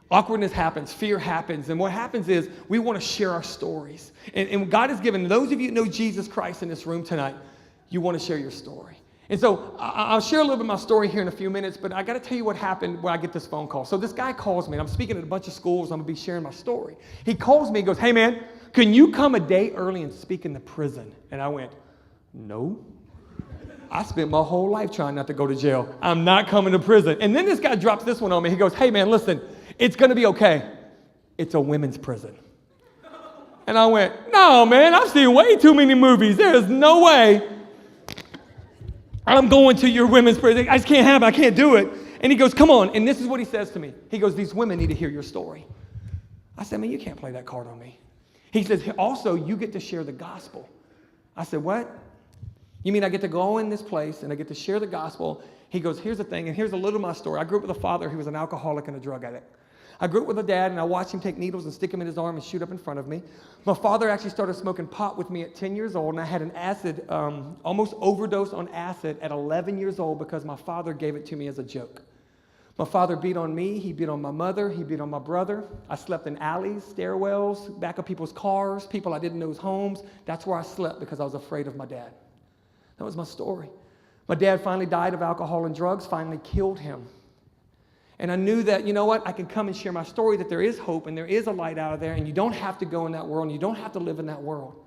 Awkwardness happens, fear happens, and what happens is we want to share our stories. And God has given those of you that know Jesus Christ in this room tonight, you want to share your story. And so I'll share a little bit of my story here in a few minutes, but I got to tell you what happened when I get this phone call. So this guy calls me, and I'm speaking at a bunch of schools. I'm going to be sharing my story. He calls me and goes, hey, man, can you come a day early and speak in the prison? And I went, no. I spent my whole life trying not to go to jail. I'm not coming to prison. And then this guy drops this one on me. He goes, hey, man, listen, it's going to be okay. It's a women's prison. And I went, no, man, I've seen way too many movies. There's no way I'm going to your women's prison. I just can't have it. I can't do it. And he goes, come on. And this is what he says to me. He goes, these women need to hear your story. I said, man, you can't play that card on me. He says, also, you get to share the gospel. I said, what? You mean I get to go in this place and I get to share the gospel? He goes, here's the thing, and here's a little of my story. I grew up with a father who was an alcoholic and a drug addict. I grew up with a dad, and I watched him take needles and stick them in his arm and shoot up in front of me. My father actually started smoking pot with me at 10 years old, and I had an acid, almost overdose on acid at 11 years old because my father gave it to me as a joke. My father beat on me, he beat on my mother, he beat on my brother. I slept in alleys, stairwells, back of people's cars, people I didn't know's homes. That's where I slept because I was afraid of my dad. That was my story. My dad finally died of alcohol and drugs, finally killed him. And I knew that, you know what, I can come and share my story, that there is hope and there is a light out of there, and you don't have to go in that world, and you don't have to live in that world.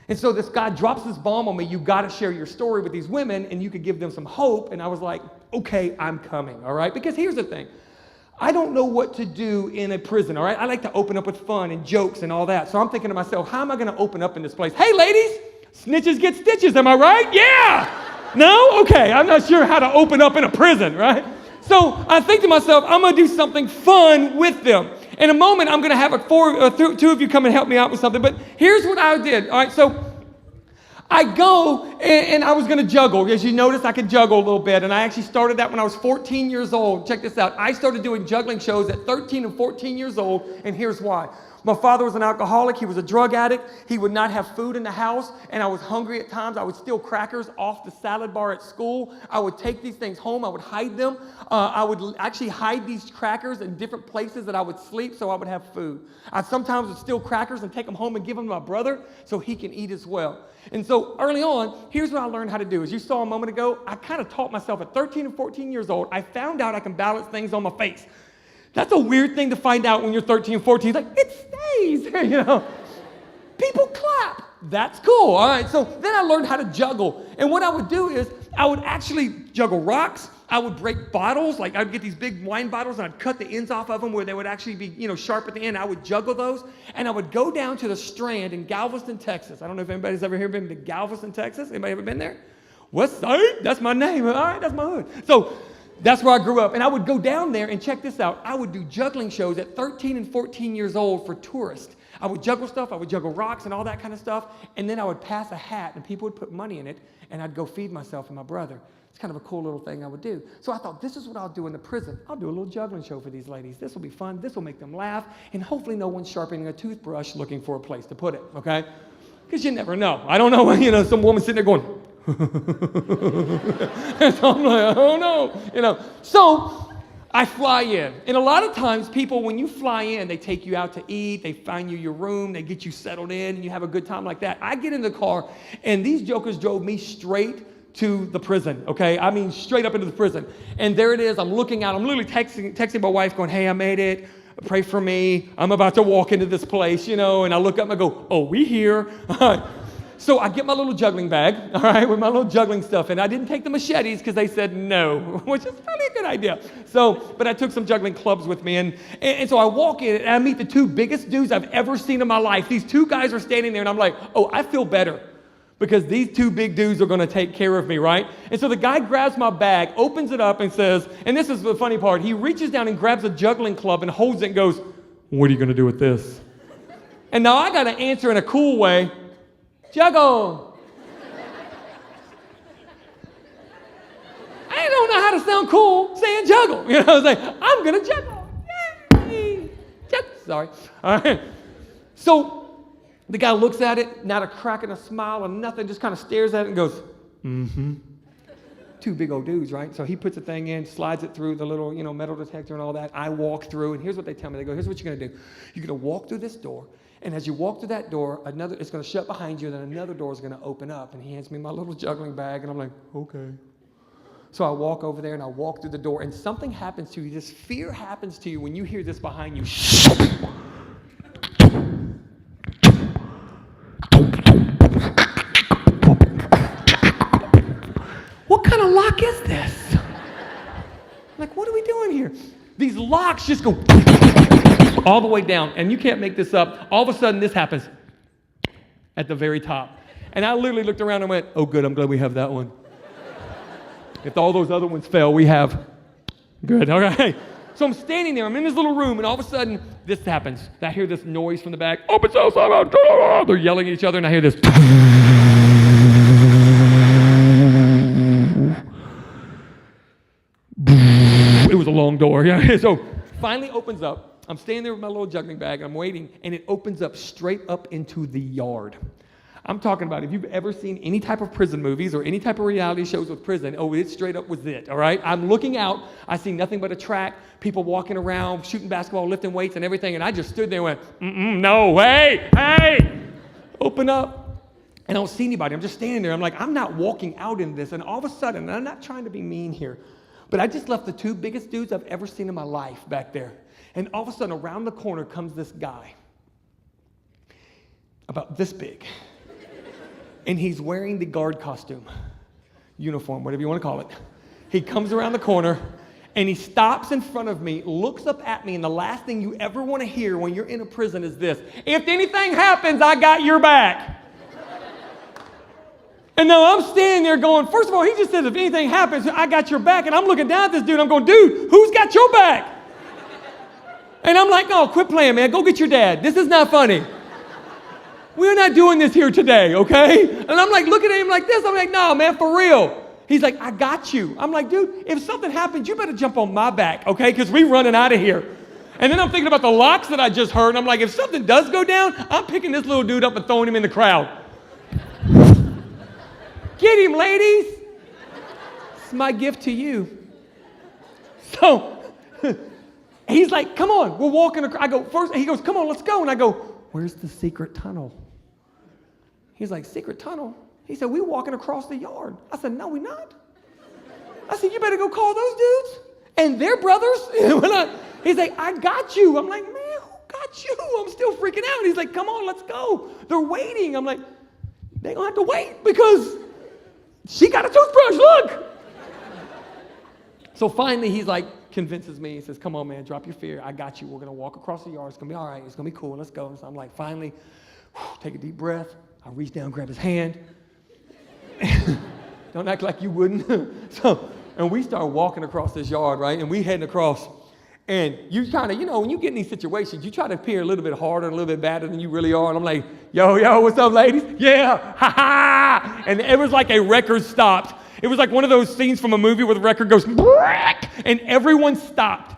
And so this guy drops this bomb on me, you got to share your story with these women, and you could give them some hope. And I was like, okay, I'm coming, all right? Because here's the thing. I don't know what to do in a prison, all right? I like to open up with fun and jokes and all that. So I'm thinking to myself, how am I going to open up in this place? Hey, ladies, snitches get stitches, am I right? Yeah! No? Okay, I'm not sure how to open up in a prison, right? So I think to myself, I'm going to do something fun with them. In a moment, I'm going to have two of you come and help me out with something. But here's what I did. All right, so I go and I was going to juggle. As you notice, I could juggle a little bit. And I actually started that when I was 14 years old. Check this out. I started doing juggling shows at 13 and 14 years old. And here's why. My father was an alcoholic. He was a drug addict. He would not have food in the house, and I was hungry at times. I would steal crackers off the salad bar at school. I would take these things home. I would hide them. I would actually hide these crackers in different places that I would sleep so I would have food. I sometimes would steal crackers and take them home and give them to my brother so he can eat as well. And so early on, here's what I learned how to do. As you saw a moment ago, I kind of taught myself at 13 and 14 years old. I found out I can balance things on my face. That's a weird thing to find out when you're 13 and 14. It's like, it stays, you know. People clap. That's cool. All right, so then I learned how to juggle. And what I would do is I would actually juggle rocks. I would break bottles. Like I'd get these big wine bottles and I'd cut the ends off of them where they would actually be, sharp at the end. I would juggle those. And I would go down to the Strand in Galveston, Texas. I don't know if anybody's ever here been to Galveston, Texas. Anybody ever been there? West Side? That's my name. All right, that's my hood. So that's where I grew up. And I would go down there and check this out. I would do juggling shows at 13 and 14 years old for tourists. I would juggle stuff. I would juggle rocks and all that kind of stuff. And then I would pass a hat and people would put money in it and I'd go feed myself and my brother. It's kind of a cool little thing I would do. So I thought, this is what I'll do in the prison. I'll do a little juggling show for these ladies. This will be fun. This will make them laugh. And hopefully no one's sharpening a toothbrush looking for a place to put it, okay? Because you never know. I don't know, some woman sitting there going, and so I'm like, oh no, So I fly in. And a lot of times people, when you fly in, they take you out to eat, they find you your room, they get you settled in, and you have a good time like that. I get in the car, and these jokers drove me straight to the prison, okay? I mean, straight up into the prison. And there it is. I'm looking out. I'm literally texting my wife going, hey, I made it. Pray for me. I'm about to walk into this place, and I look up and I go, oh, we here. So I get my little juggling bag, all right, with my little juggling stuff. And I didn't take the machetes because they said no, which is probably a good idea. But I took some juggling clubs with me. And so I walk in and I meet the two biggest dudes I've ever seen in my life. These two guys are standing there and I'm like, oh, I feel better because these two big dudes are going to take care of me, right? And so the guy grabs my bag, opens it up and says, and this is the funny part, he reaches down and grabs a juggling club and holds it and goes, what are you going to do with this? And now I got to answer in a cool way. Juggle. I don't know how to sound cool saying juggle. I was like, I'm going to juggle. Yay. Sorry. All right. So the guy looks at it, not a crack and a smile or nothing, just kind of stares at it and goes, mm-hmm. two big old dudes, right? So he puts the thing in, slides it through the little, metal detector and all that. I walk through, and here's what they tell me. They go, here's what you're going to do. You're going to walk through this door, and as you walk through that door, it's going to shut behind you, and then another door is going to open up. And he hands me my little juggling bag, and I'm like, okay. So I walk over there, and I walk through the door, and something happens to you. This fear happens to you when you hear this behind you. What kind of lock is this? I'm like, what are we doing here? These locks just go all the way down, and you can't make this up. All of a sudden, this happens at the very top. And I literally looked around and went, oh, good, I'm glad we have that one. If all those other ones fail, we have good. Okay. So I'm standing there. I'm in this little room, and all of a sudden, this happens. I hear this noise from the back. Open cell, they're yelling at each other, and I hear this. It was a long door. Yeah. So finally opens up. I'm standing there with my little juggling bag. I'm waiting, and it opens up straight up into the yard. I'm talking about if you've ever seen any type of prison movies or any type of reality shows with prison, it straight up was it, all right? I'm looking out. I see nothing but a track, people walking around, shooting basketball, lifting weights and everything, and I just stood there and went, no, hey, open up. And I don't see anybody. I'm just standing there. I'm like, I'm not walking out in this. And all of a sudden, and I'm not trying to be mean here, but I just left the two biggest dudes I've ever seen in my life back there. And all of a sudden, around the corner comes this guy, about this big. And he's wearing the guard costume, uniform, whatever you want to call it. He comes around the corner, and he stops in front of me, looks up at me, and the last thing you ever want to hear when you're in a prison is this: if anything happens, I got your back. And now I'm standing there going, first of all, he just said, if anything happens, I got your back. And I'm looking down at this dude, I'm going, dude, who's got your back? And I'm like, no, quit playing, man. Go get your dad. This is not funny. We're not doing this here today, okay? And I'm like looking at him like this. I'm like, no, man, for real. He's like, I got you. I'm like, dude, if something happens, you better jump on my back, okay? Because we're running out of here. And then I'm thinking about the locks that I just heard. And I'm like, if something does go down, I'm picking this little dude up and throwing him in the crowd. Get him, ladies. It's my gift to you. So he's like, come on, we're walking across. I go, first, he goes, come on, let's go. And I go, where's the secret tunnel? He's like, secret tunnel? He said, we're walking across the yard. I said, no, we're not. I said, you better go call those dudes and their brothers. He's like, I got you. I'm like, man, who got you? I'm still freaking out. He's like, come on, let's go. They're waiting. I'm like, they're going to have to wait because she got a toothbrush, look. So finally, he's like, convinces me. He says, come on, man, drop your fear. I got you. We're going to walk across the yard. It's going to be all right. It's going to be cool. Let's go. And so I'm like, finally, take a deep breath. I reach down, grab his hand. Don't act like you wouldn't. And we start walking across this yard, right? And we heading across. And you kind of, when you get in these situations, you try to appear a little bit harder, a little bit badder than you really are. And I'm like, yo, what's up, ladies? Yeah, ha ha. And it was like a record stopped. It was like one of those scenes from a movie where the record goes, and everyone stopped.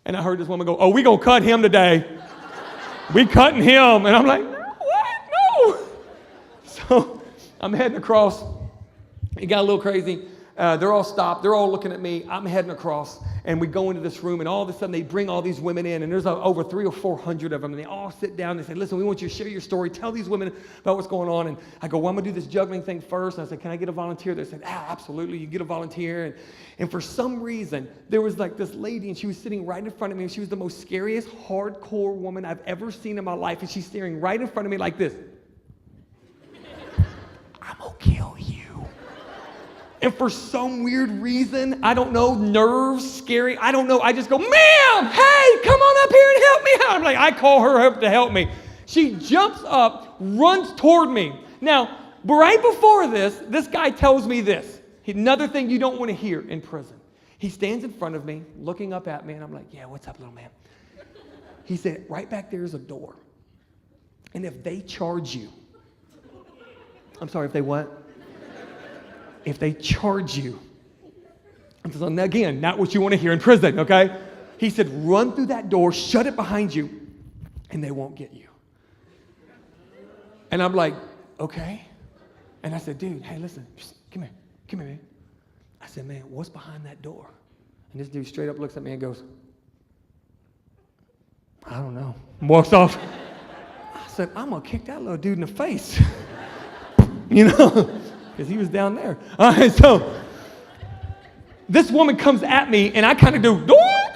And I heard this woman go, oh, we gonna cut him today. We cutting him. And I'm like, what? No. So I'm heading across. It got a little crazy. They're all stopped. They're all looking at me. I'm heading across, and we go into this room, and all of a sudden they bring all these women in, and there's over 300 or 400 of them, and they all sit down. And they say, listen, we want you to share your story. Tell these women about what's going on. And I go, well, I'm going to do this juggling thing first. And I said, can I get a volunteer? They said, absolutely. You get a volunteer. And for some reason, there was like this lady, and she was sitting right in front of me, and she was the most scariest, hardcore woman I've ever seen in my life, and she's staring right in front of me like this. I'm going to kill you. And for some weird reason, I don't know, nerves, scary, I don't know, I just go, ma'am, hey, come on up here and help me out. I'm like, I call her up to help me. She jumps up, runs toward me. Now, right before this guy tells me this. Another thing you don't want to hear in prison. He stands in front of me, looking up at me, and I'm like, yeah, what's up, little man? He said, right back there is a door. And if they charge you, I'm sorry, if they what? If they charge you, so again, not what you want to hear in prison, okay? He said, run through that door, shut it behind you, and they won't get you. And I'm like, okay. And I said, dude, hey, listen, come here, man. I said, man, what's behind that door? And this dude straight up looks at me and goes, I don't know. And walks off. I said, I'm going to kick that little dude in the face. You know, because he was down there. All right, so this woman comes at me, and I kind of do,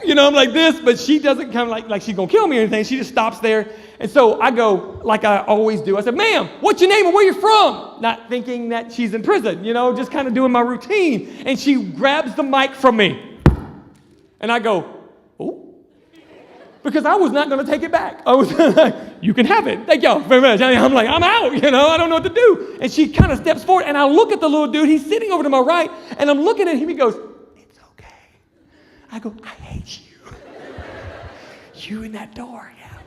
you know, I'm like this, but she doesn't come like she's going to kill me or anything. She just stops there. And so I go, like I always do. I said, ma'am, what's your name and where you from? Not thinking that she's in prison, you know, just kind of doing my routine. And she grabs the mic from me. And I go, oh. Because I was not going to take it back. I was like, you can have it. Thank y'all very much. I'm like, I'm out, you know, I don't know what to do. And she kind of steps forward, and I look at the little dude. He's sitting over to my right, and I'm looking at him. He goes, it's okay. I go, I hate you. You in that door, yeah.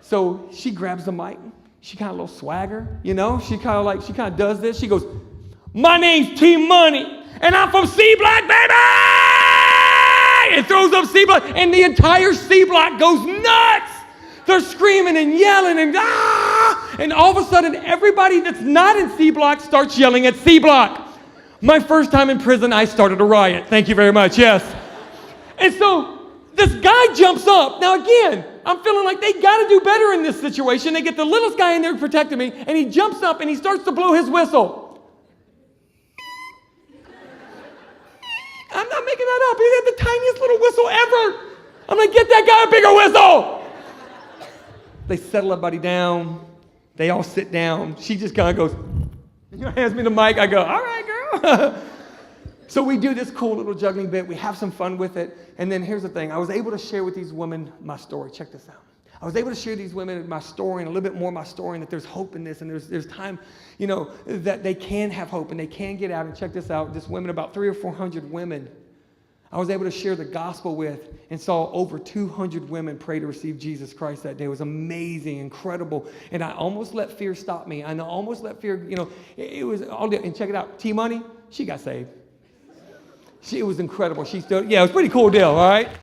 So she grabs the mic. She kind of a little swagger, you know. She kind of does this. She goes, my name's T Money, and I'm from C Block, baby! And throws up C Block, and the entire C Block goes nuts. They're screaming and yelling and ah! And all of a sudden, everybody that's not in C Block starts yelling at C Block. My first time in prison, I started a riot. Thank you very much, yes. And so this guy jumps up. Now again, I'm feeling like they got to do better in this situation. They get the littlest guy in there protecting me, and he jumps up and he starts to blow his whistle. I'm not making that up. He had the tiniest little whistle ever. I'm like, get that guy a bigger whistle. They settle everybody down. They all sit down. She just kind of goes, hands me the mic. I go, all right, girl. So we do this cool little juggling bit. We have some fun with it. And then here's the thing. I was able to share with these women my story. Check this out. I was able to share these women my story and a little bit more of my story, and that there's hope in this, and there's time, you know, that they can have hope and they can get out. And check this out. This women, about 300 or 400 women, I was able to share the gospel with, and saw over 200 women pray to receive Jesus Christ that day. It was amazing, incredible. And I almost let fear stop me. I almost let fear, you know, it was all, and check it out. T Money, she got saved. It was incredible. It was a pretty cool deal, all right?